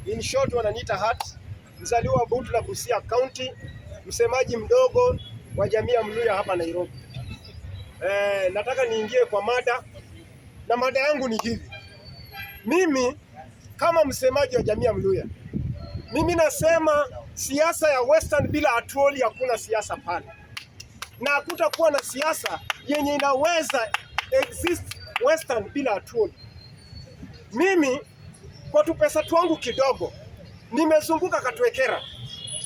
In short wananiita Hat, mzaliwa Butula, Busia County, msemaji mdogo wa jamii ya Mluya hapa Nairobi. Nataka niingie kwa mada, na mada yangu ni hivi. Mimi kama msemaji wa jamii ya Mluya, mimi nasema siasa ya Western bila Atuoli hakuna siasa pale, na hakutakuwa na siasa yenye inaweza exist Western bila Atuoli. Mimi kwa tupesa twangu kidogo nimezunguka Katwekera,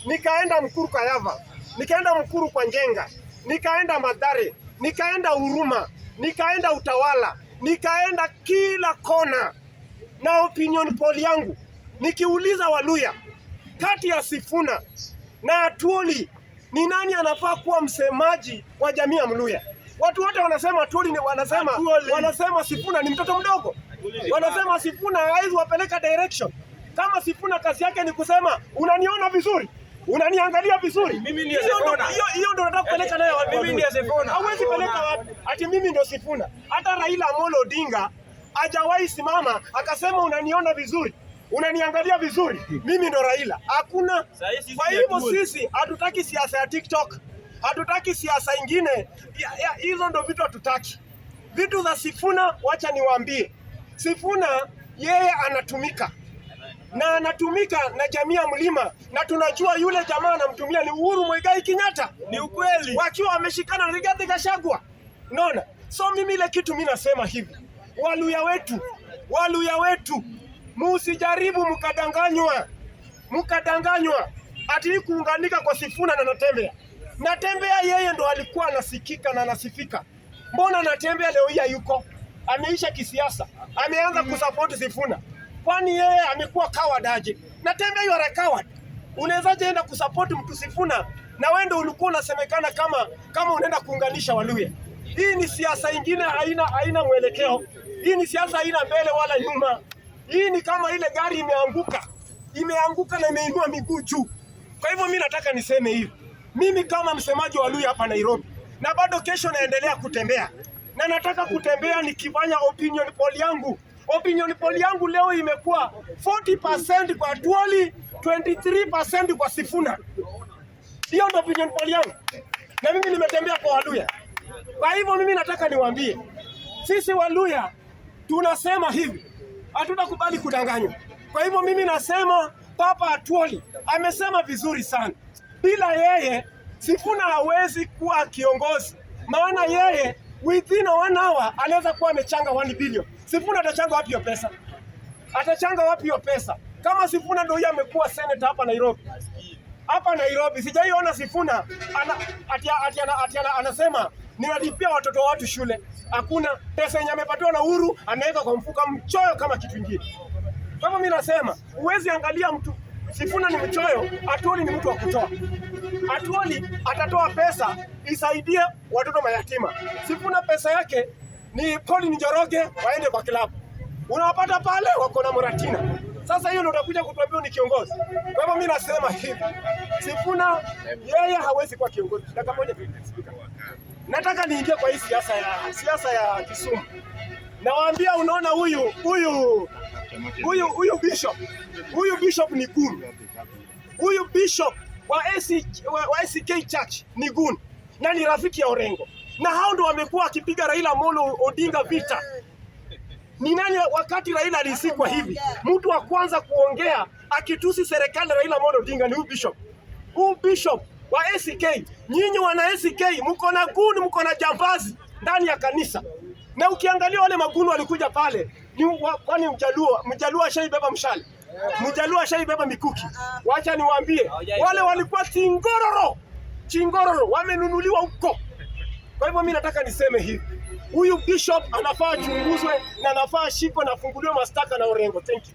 nikaenda Mkuru kwa Yava, nikaenda Mkuru kwa Njenga, nikaenda Mathare, nikaenda Huruma, nikaenda Utawala, nikaenda kila kona na opinion poll yangu nikiuliza Waluya, kati ya Sifuna na Atuoli ni nani anafaa kuwa msemaji wa jamii ya Mluya? Watu wote wanasema Atuoli, wanasema Sifuna ni mtoto mdogo, wanasema Sifuna hawezi wapeleka direction. Kama Sifuna kazi yake ni kusema unaniona vizuri, unaniangalia vizuri, mimi ndiye Sifuna. Hiyo ndio nataka kupeleka nayo wapi? Mimi ndiye Sifuna. Hawezi peleka wapi? Ati mimi ndio Sifuna. Hata Raila Amolo Odinga hajawahi simama akasema unaniona vizuri, unaniangalia vizuri, mimi ndo Raila. Hakuna. Kwa hivyo sisi hatutaki siasa ya TikTok, hatutaki siasa ingine. Hizo ndo vitu hatutaki. Vitu za Sifuna, wacha niwaambie, Sifuna yeye anatumika na anatumika na jamii ya Mlima, na tunajua yule jamaa anamtumia ni Uhuru Muigai Kenyatta. Ni ukweli, wakiwa wameshikana na Rigathi Gachagua. Unaona? So mimi ile kitu mimi nasema hivi, Waluya wetu musijaribu mkadanganywa ati kuunganika kwa Sifuna na Natembea yeye ndo alikuwa anasikika na anasifika. Mbona Natembea leo hii yuko ameisha kisiasa, ameanza kusupport Sifuna? Kwani yeye amekuwa coward aje? Natembea you are a coward. Unawezaje enda kusupport mtu Sifuna na wewe ndio ulikuwa unasemekana kama unaenda kuunganisha Waluya? Hii ni siasa ingine, haina mwelekeo. Hii ni siasa haina mbele wala nyuma. Hii ni kama ile gari imeanguka na imeinua miguu juu. Kwa hivyo mimi nataka niseme hivi, mimi kama msemaji wa Waluya hapa Nairobi, na bado kesho naendelea kutembea, na nataka kutembea nikifanya opinion poll yangu. Opinion poll yangu leo imekuwa 40% kwa Atuoli, 23% kwa Sifuna. Hiyo ndio opinion poll yangu, na mimi nimetembea kwa Waluya. Kwa hivyo mimi nataka niwaambie, sisi Waluya tunasema hivi, hatutakubali kudanganywa. Kwa hivyo mimi nasema Papa Atuoli amesema vizuri sana. Bila yeye Sifuna hawezi kuwa kiongozi, maana yeye within 1 hour anaweza kuwa amechanga 1 billion. Sifuna atachanga wapi hiyo pesa? Atachanga wapi hiyo pesa? Kama Sifuna ndio yeye amekuwa senator hapa Nairobi. Hapa Nairobi sijaiona Sifuna anasema ninalipia watoto watu shule. Hakuna. Pesa yenye amepatiwa na Uhuru ameweka kwa mfuko mchoyo kama kitu kingine. Kama mimi nasema, huwezi angalia mtu Sifuna ni mchoyo, Atuoli ni mtu wa kutoa. Atuoli atatoa pesa isaidie watoto mayatima. Sifuna pesa yake ni Pauline Njoroge waende kwa klabu. Unawapata pale wako na Muratina. Sasa hiyo ndio utakuja kutuambia ni kiongozi. Kwa hivyo mimi nasema hivi, Sifuna yeye hawezi kuwa kiongozi. Dakika moja tu. Nataka niingie kwa hii siasa ya Kisumu. Nawaambia, unaona huyu bishop ni gun. Huyu bishop wa ACK Church ni gun na ni rafiki ya Orengo, na hao ndio wamekuwa akipiga Raila Amolo Odinga vita. Ni nani wakati Raila alisikwa hivi? Mtu wa kwanza kuongea akitusi serikali Raila Amolo Odinga ni huyu bishop. Huyu bishop wa ACK. Nyinyi wana ACK mko na gun, mko na jambazi ndani ya kanisa. Na ukiangalia wale magunu walikuja pale, kwani Mjaluo ashaibeba mshale, Mjaluo ashaibeba mikuki. Wacha niwaambie, wale walikuwa chingororo wamenunuliwa huko. Kwa hivyo mimi nataka niseme hivi, huyu bishop anafaa achunguzwe na anafaa ashikwe na afunguliwe mashtaka na Orengo. Thank you.